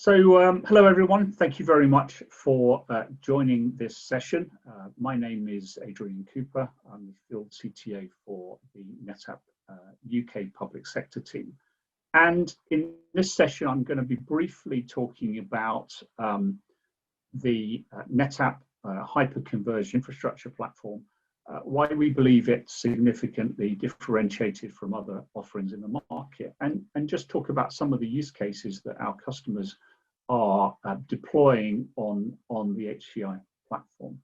Hello everyone. Thank you very much for joining this session. My name is Adrian Cooper. I'm the Field CTO for the NetApp UK Public Sector team. And in this session, I'm going to be briefly talking about the NetApp Hyper-converged infrastructure platform, why we believe it's significantly differentiated from other offerings in the market, and just talk about some of the use cases that our customers are deploying on the HCI platform.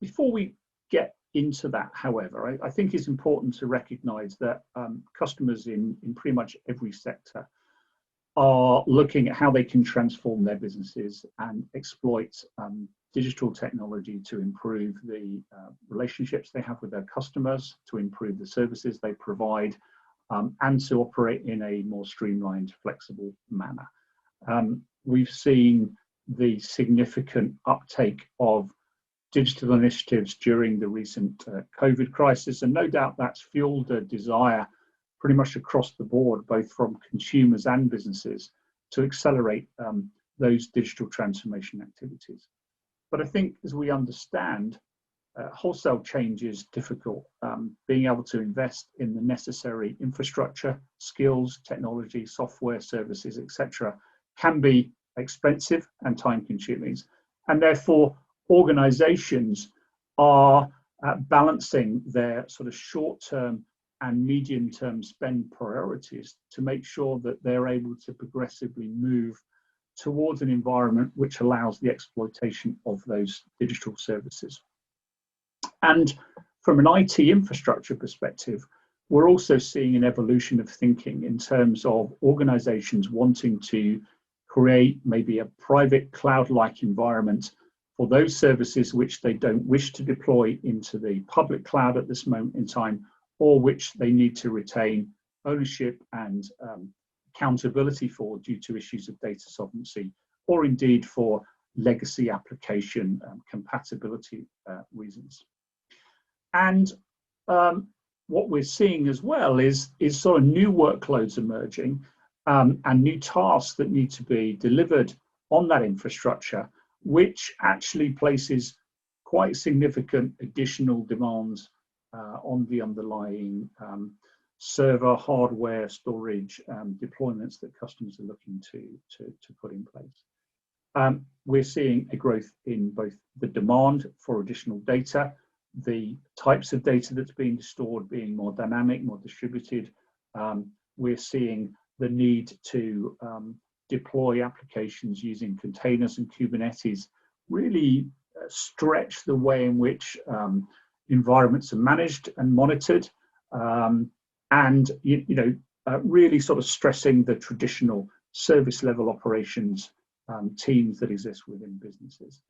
Before we get into that, however, I think it's important to recognize that customers in pretty much every sector are looking at how they can transform their businesses and exploit digital technology to improve the relationships they have with their customers, to improve the services they provide, and to operate in a more streamlined, flexible manner. We've seen the significant uptake of digital initiatives during the recent COVID crisis, and no doubt that's fueled a desire pretty much across the board, both from consumers and businesses, to accelerate those digital transformation activities. But I think, as we understand, wholesale change is difficult. Being able to invest in the necessary infrastructure, skills, technology, software, services, etc., can be expensive and time-consuming, and therefore organizations are balancing their sort of short-term and medium-term spend priorities to make sure that they're able to progressively move towards an environment which allows the exploitation of those digital services. And from an IT infrastructure perspective, we're also seeing an evolution of thinking in terms of organizations wanting to create maybe a private cloud-like environment for those services which they don't wish to deploy into the public cloud at this moment in time, or which they need to retain ownership and accountability for due to issues of data sovereignty, or indeed for legacy application compatibility reasons. And what we're seeing as well is sort of new workloads emerging and new tasks that need to be delivered on that infrastructure, which actually places quite significant additional demands on the underlying server, hardware, storage deployments that customers are looking to put in place. We're seeing a growth in both the demand for additional data, the types of data that's being stored being more dynamic, more distributed. We're seeing the need to deploy applications using containers and Kubernetes really stretch the way in which environments are managed and monitored, and really sort of stressing the traditional service level operations teams that exist within businesses.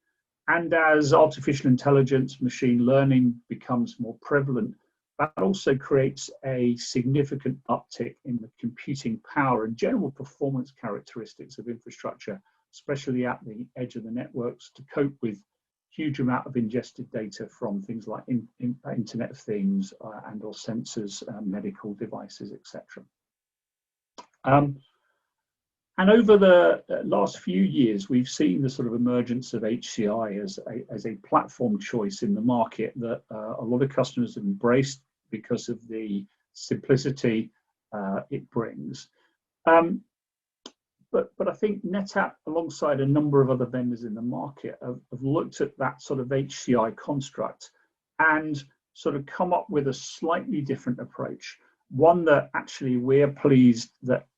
And as artificial intelligence, machine learning becomes more prevalent, that also creates a significant uptick in the computing power and general performance characteristics of infrastructure, especially at the edge of the networks, to cope with huge amount of ingested data from things like Internet of Things and or sensors, medical devices, etc. And over the last few years, we've seen the sort of emergence of HCI as a platform choice in the market that a lot of customers have embraced because of the simplicity it brings. But I think NetApp, alongside a number of other vendors in the market, have looked at that sort of HCI construct and sort of come up with a slightly different approach. One that actually we're pleased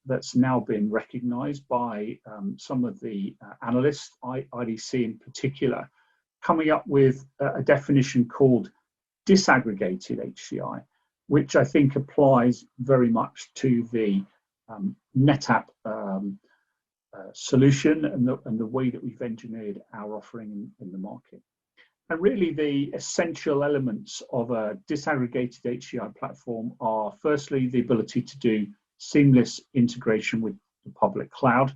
that's now been recognized by some of the analysts, IDC in particular, coming up with a definition called disaggregated HCI, which I think applies very much to the NetApp solution and the way that we've engineered our offering in the market. And really the essential elements of a disaggregated HCI platform are, firstly, the ability to do seamless integration with the public cloud,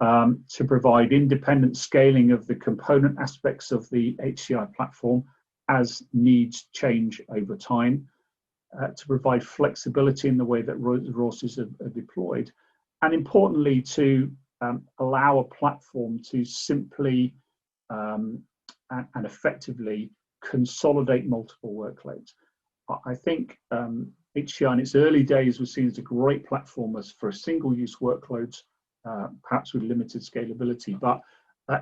to provide independent scaling of the component aspects of the HCI platform as needs change over time, to provide flexibility in the way that resources are deployed, and importantly, to allow a platform to simply and effectively consolidate multiple workloads. I think HCI in its early days was seen as a great platform for single-use workloads, perhaps with limited scalability. But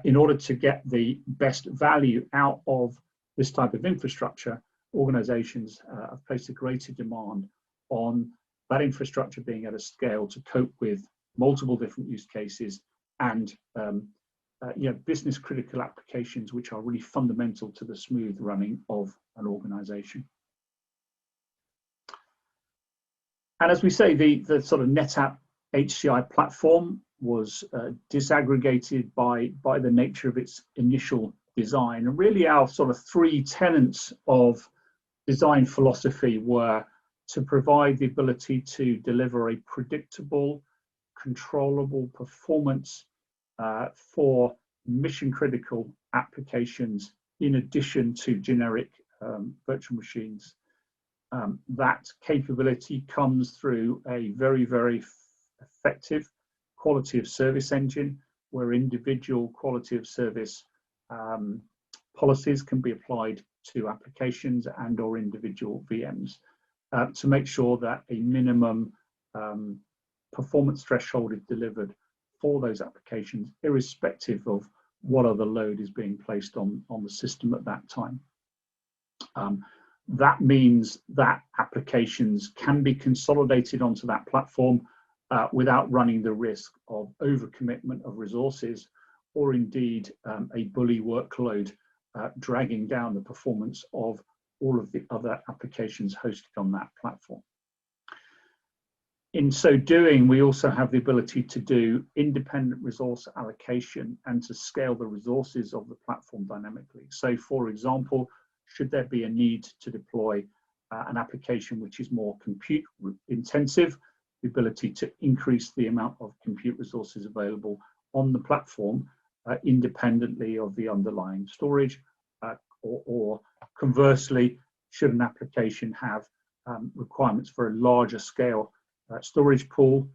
in order to get the best value out of this type of infrastructure, organizations have placed a greater demand on that infrastructure being at a scale to cope with multiple different use cases and business critical applications, which are really fundamental to the smooth running of an organization. And as we say, the sort of NetApp HCI platform was disaggregated by the nature of its initial design. And really our sort of three tenets of design philosophy were to provide the ability to deliver a predictable, controllable performance for mission critical applications in addition to generic virtual machines. That capability comes through a very, very effective quality of service engine where individual quality of service policies can be applied to applications and or individual VMs to make sure that a minimum performance threshold is delivered for those applications, irrespective of what other load is being placed on the system at that time. That means that applications can be consolidated onto that platform without running the risk of overcommitment of resources or indeed a bully workload dragging down the performance of all of the other applications hosted on that platform. In so doing, we also have the ability to do independent resource allocation and to scale the resources of the platform dynamically. So for example, should there be a need to deploy an application which is more compute intensive, the ability to increase the amount of compute resources available on the platform independently of the underlying storage, or conversely, should an application have requirements for a larger scale storage pool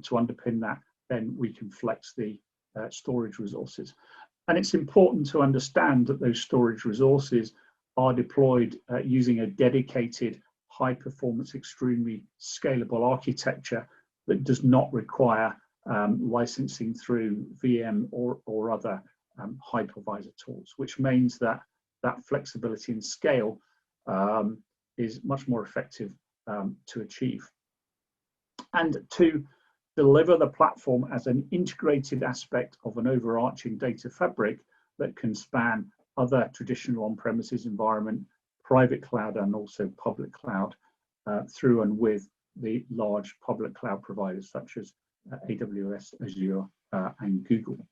to underpin that, then we can flex the storage resources. And it's important to understand that those storage resources are deployed using a dedicated high performance, extremely scalable architecture that does not require licensing through VM or other hypervisor tools, which means that flexibility and scale is much more effective to achieve. And to deliver the platform as an integrated aspect of an overarching data fabric that can span other traditional on-premises environment, private cloud, and also public cloud through and with the large public cloud providers such as AWS, Azure, and Google.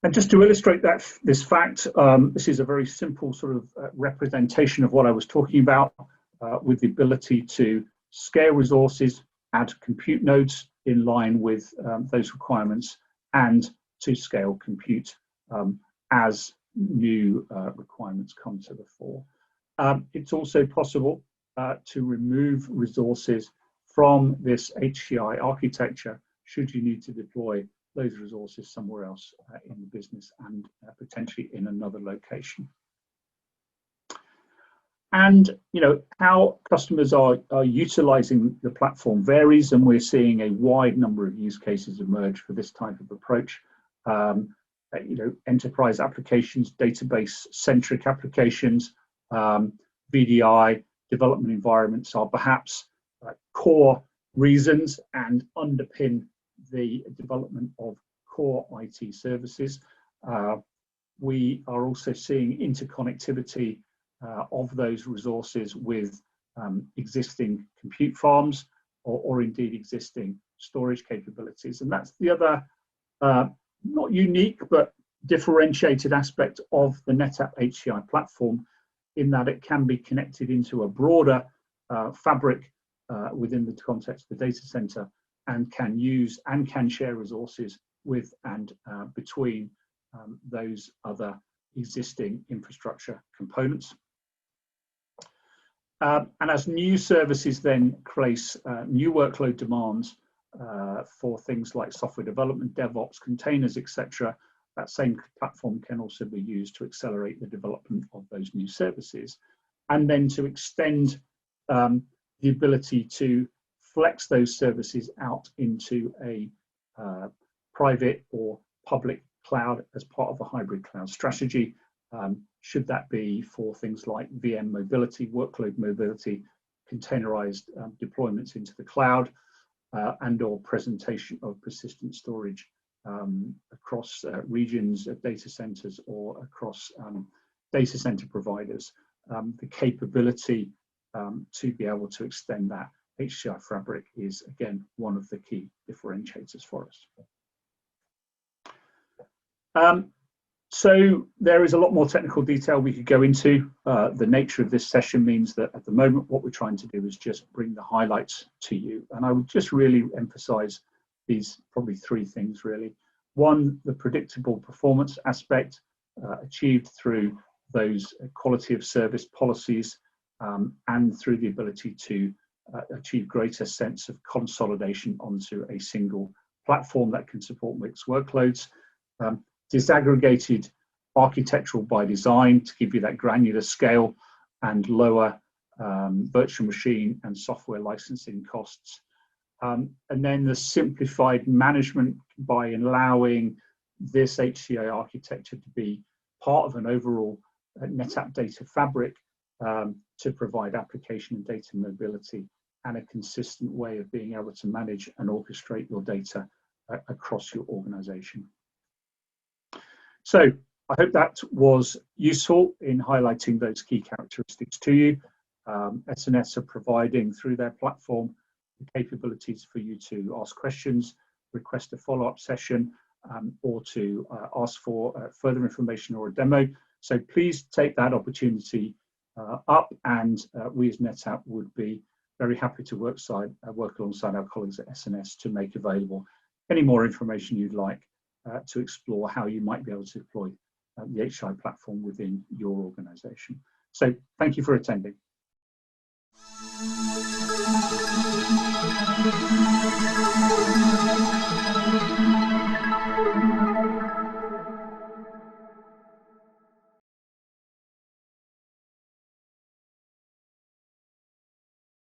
And just to illustrate this fact, this is a very simple sort of representation of what I was talking about with the ability to scale resources, add compute nodes in line with those requirements, and to scale compute as new requirements come to the fore. It's also possible to remove resources from this HCI architecture should you need to deploy those resources somewhere else in the business and potentially in another location. And how customers are utilizing the platform varies, and we're seeing a wide number of use cases emerge for this type of approach. Enterprise applications, database-centric applications, VDI, development environments are perhaps core reasons and underpin the development of core IT services. We are also seeing interconnectivity of those resources with existing compute farms or indeed existing storage capabilities. And that's the other not unique but differentiated aspect of the NetApp HCI platform, in that it can be connected into a broader fabric within the context of the data center and can use and can share resources with and between those other existing infrastructure components. And as new services then place new workload demands for things like software development, DevOps, containers, etc., that same platform can also be used to accelerate the development of those new services, and then to extend the ability to flex those services out into a private or public cloud as part of a hybrid cloud strategy. Should that be for things like VM mobility, workload mobility, containerized deployments into the cloud, and or presentation of persistent storage across regions of data centers or across data center providers. The capability to be able to extend that HCI fabric is, again, one of the key differentiators for us. So there is a lot more technical detail we could go into. The nature of this session means that at the moment what we're trying to do is just bring the highlights to you, and I would just really emphasize these probably three things really. One, the predictable performance aspect achieved through those quality of service policies and through the ability to achieve greater sense of consolidation onto a single platform that can support mixed workloads. Disaggregated architectural by design to give you that granular scale and lower virtual machine and software licensing costs. And then the simplified management by allowing this HCI architecture to be part of an overall NetApp data fabric to provide application and data mobility and a consistent way of being able to manage and orchestrate your data across your organization. So I hope that was useful in highlighting those key characteristics to you. SNS are providing through their platform the capabilities for you to ask questions, request a follow-up session, or to ask for further information or a demo. So please take that opportunity up, and we as NetApp would be very happy to work alongside our colleagues at SNS to make available any more information you'd like to explore how you might be able to deploy the HCI platform within your organization. So thank you for attending.